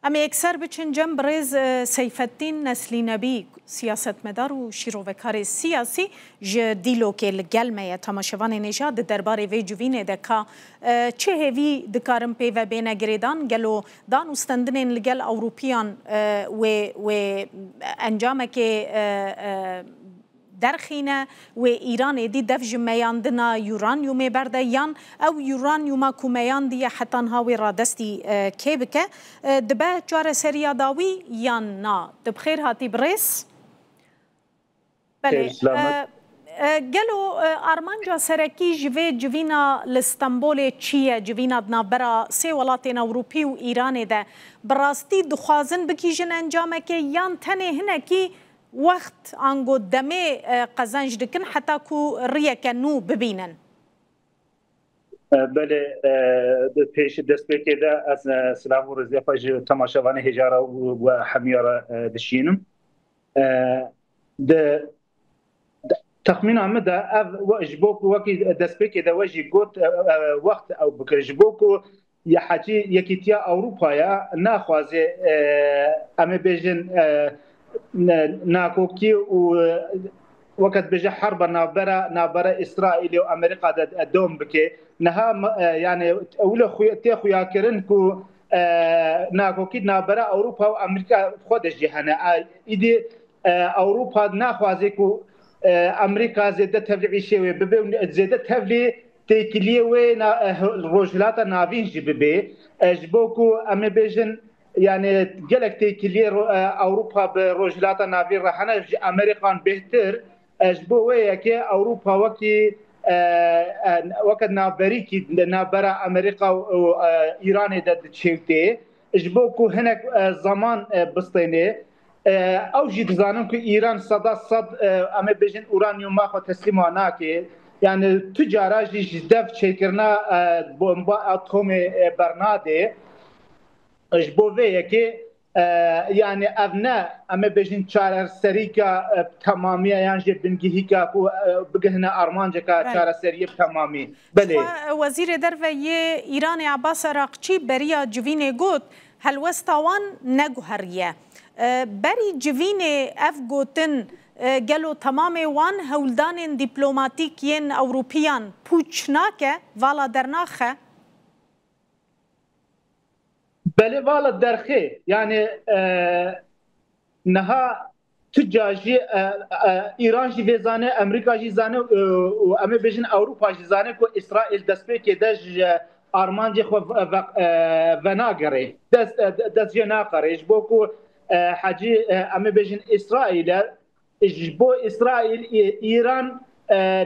اما اکثر بچن جنب رز سیفالدین نسلی نبی سیاستمدار و شیروکار سیاسی جدیلو که لگلمه تماشاوان نژاد درباره وی جوینه دکا چه هوی دکارم پی و بین گریدان گلو دان استندن لگل اوروپیان و انجام که درخینه و ایران دی دفج میاندنا یورانیوم برده یان او یورانیوم کومیان دی حتی هاوی را دستی کی بکه دبه چاره سریا داوی یان نا دبخیر هاتی برس بله گلو آرمانجا سرکی جوینا لستانبول چیه جوینا دنابرا سی ولاتین اوروپی و ایران ده براستی دخوازن بکیجن انجامه که یان تنه هنه کی وقت آنگو دمه قزنج دکن حتی کو ریه کنو ببینن بله پیش دست بکیده از سلام و رزیفه تماشاوان هجاره و حمیاره دشینم تخمین آمده او جبوک وکی دست بکیده وجی گوت وقت او بکر جبوکو یا حتی یکیتیا اروپایا نخوازه اما بیجن ناکوکی و وقت بجه حرب نابرا اسرائیل و امریکا دوم بکه نها يعني اول خویا کرن کو ناکوکی نابرا اروپا و امریکا خودش جهنه ایدی اروپا نخوازه کو امریکا زیاده تبلیغی شوی ببین زیاده تبلیغ تکلیه و روجلات ناوین جی ببی اجبوکو امی بیجن يعني جلك تيكلي اوروبا بروجلات نافير رحنا امريكان بهتر اجبويه كي اوروبا وكي وقت نابريكي نابرا امريكا وايران دد تشيلتي اجبوكو هناك زمان بسطيني او جي دزانم كي ايران صد اما بيجن اورانيوم ما خو تسليم هناكي يعني تجاره جي دف تشيكرنا بومبا اتومي برنادي اجبوه که يعني ابناء اما بجن چار سريكا تماميه يعني بنگهي کا کو بگهنا ارمانجا کا چار سريه تمامي بله وزير درويه ايران عباس عراقچي بريا جوين گوت هل وستوان نگهريه بري جوين اف گوتن گلو تمام وان هولدان دیپلماتیکین اوروپیان پوچناکه والا درناخه بله والا درخه يعني نها تجاجي ايران جي بيزانه امريكا جي زانه و اما بيجن اوروبا جي زانه كو اسرائيل دسبيك دج ارمانجي خو فناغري دز جناقري جبوكو حاجي اما بيجن اسرائيل جبو اسرائيل ايران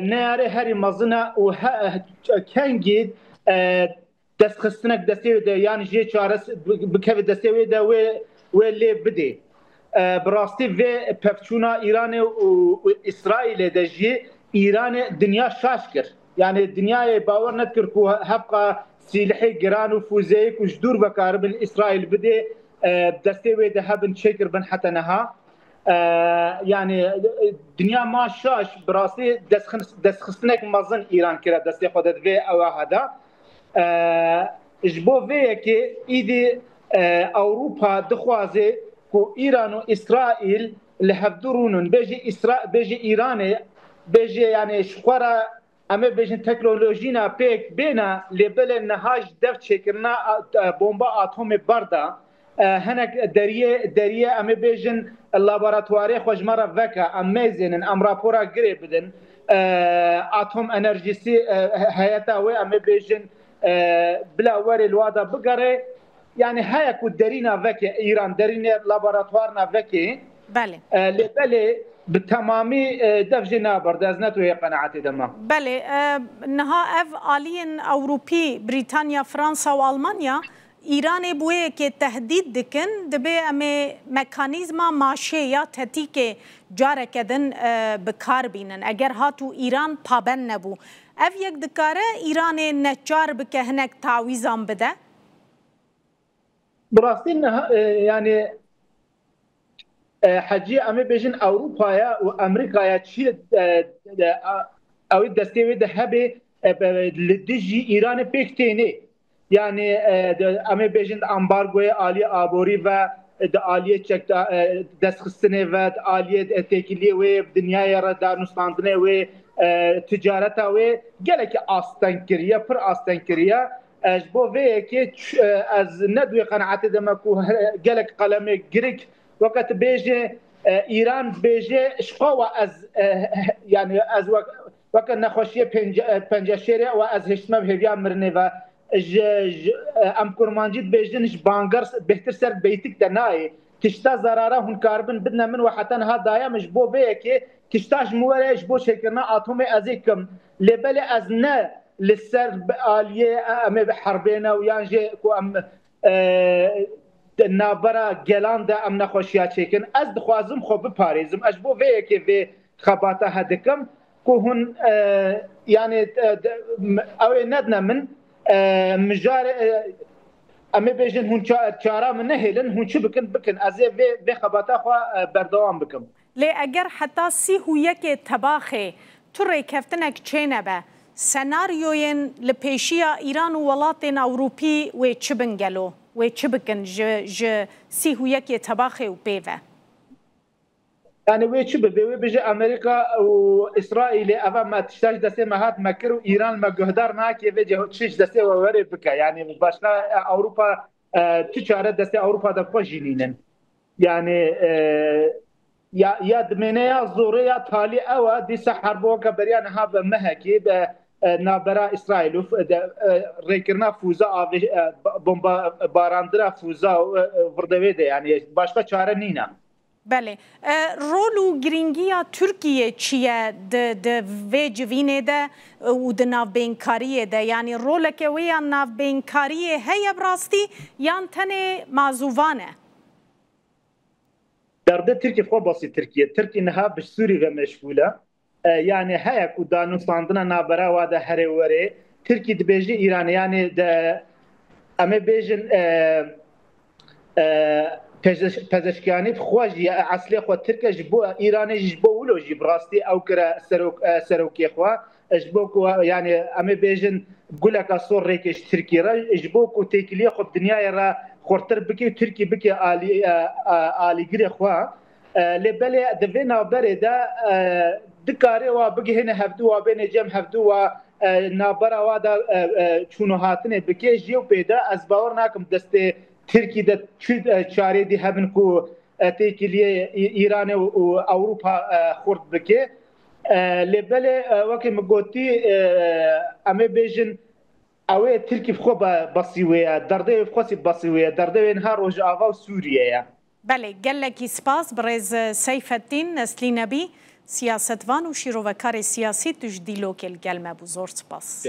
ناره هري مزنا و كانجي دست خستنک دسته ده یعنی جه چارس بکوی دسته ده و لی بده براستی و پفچونا ایران و اسرائیل ده جه ایران دنیا شاش کر یعنی دنیا باور ندکر که هبقا سلاحی گران و فوزیک و جدور بکار بن اسرائیل بده دسته ده هبن چکر بن حتی نها يعني دنيا ما شاش براسي دست خستنك مزن ايران كرا دسته خودت في او هذا جبو وی که ایدی اوروپا دخوازه کو ایران و اسرائیل لهفدرونن بیجی ایران بیجی يعني شخورا اما بیجی تکنولوژینا پیک بینا لبل نهاج دف چکرنا بومبا اتم بردا هناك دريه اما بیجن لابراتواری خوشمره وکا امیزن ام راپورا گریبدن اتم انرژیسی هیئتا و اما بیجن بلا وري الوادا بقري يعني هاي كود درينا فكي ايران درينا لابراتوارنا فكي بله بله بالتمامي دفجنا بردازنته هي قناعتي دما بله نها اف آلين اوروبي بريطانيا فرنسا والمانيا ایران بوی که تهدید دکن دبی امی مکانیزما ماشه یا تتی که جاره کدن بکار بینن اگر هاتو ایران پابند نبو اف یک دکاره ایران نچار بکه هنک تعویزان بده؟ براستی يعني حجي امی بیجن اوروپا و امریکا چی او دسته ده هبه لدجي ایران پکتینه يعني أمي بيجند أمبارغوي آلية آبوري و آلية دستخستنه و آلية تكيلية و دنيا يرى دانوستاندنه و تجارتا و گلک آستن کریه پر آستن کریه اجبو وی که از ندوی قناعت دمکو گلک قلم گریک وقت بیجه ایران بیجه شقوا از يعني از وقت نخوشی پنجشیره و از هشتمه بهویا مرنه و ام کرمانجید بیجنش بانگر بهتر سر بیتک دنای تشتا ضراره هون کاربن بدنا من و حتی ها دایا مجبو وی که تشتاش موارش بو شكرنا اتومي ازيكم لبل ازنا للسر آلية ام حربينا ويانجي كو ام نابرا جلاندا ام نخوشيا شكن از دخوازم خو بباريزم اجبو في كي في خباتا هدكم كو هن يعني او ندنا من مجار اما بيجن هون چارا من نهلن هون شو بكن از في خباتا خو بردوام بكم لی اگر حتی سی هویه تباخه تو ریکفتنک چه نبه سناریوین لپیشیا ایران و ولاتین اوروپی و چه بنگلو و چه بکن ج سی هویه تباخه و بیوه يعني وي چه به بيجي امريكا واسرائيل اما ما تشتاج دسه مهات مكر وايران ما جهدار معك يجي تشيش دسه ووري بك يعني باشنا اوروبا تجاره دسه اوروبا دا فجينين يعني يا دمنيا زوريا تالي او دي سحر بوكا بريان هاب مهكي نابرا اسرائيل ريكرنا فوزا بومبا باراندرا فوزا وردويده يعني باشا چاره نينا بله رولو گرینگیا ترکیه چیه د وی جوینه ده و د ناوبینکاریه ده یعنی رولک وی ناوبینکاریه هی براستی یان تنه معزوانه درده تركيا خو بسيط تركيا نها بسوري ومشغوله يعني هيك ودانو صاندنا نابرا وادا هروري تركيا دبيجي ايران يعني د امي بيجن پزشکانی خواجی اصلی خو ترکیا جبو ایرانی جبو ولو جبراستی او کرا سروکی خو جبو کو يعني امي بيجن قولك اصور ريكش تركيا جبو کو تكليه خو الدنيا را خورتر بکی ترکی بکی آلی گری خوا لبلی دوینا بره دا دکاره و بگی هنه هفدو و بین جم هفدو و نابرا و دا چونو هاتنه بکی جیو پیدا از باور ناکم دست ترکی دا چاره دی هبن کو تیکیلیه ایران و اوروپا خورد بکی لبلی وکی مگوتی امی بیجن اوه تركي بخو بصيويه درده بخوسي بصيويه درده انها روج اغا سوريا بله گلکی سپاس برز سیف الدین نسلی نبی سیاستوان و شیروکار سیاسی تجدیلو که الگلمه بزرگ سپاس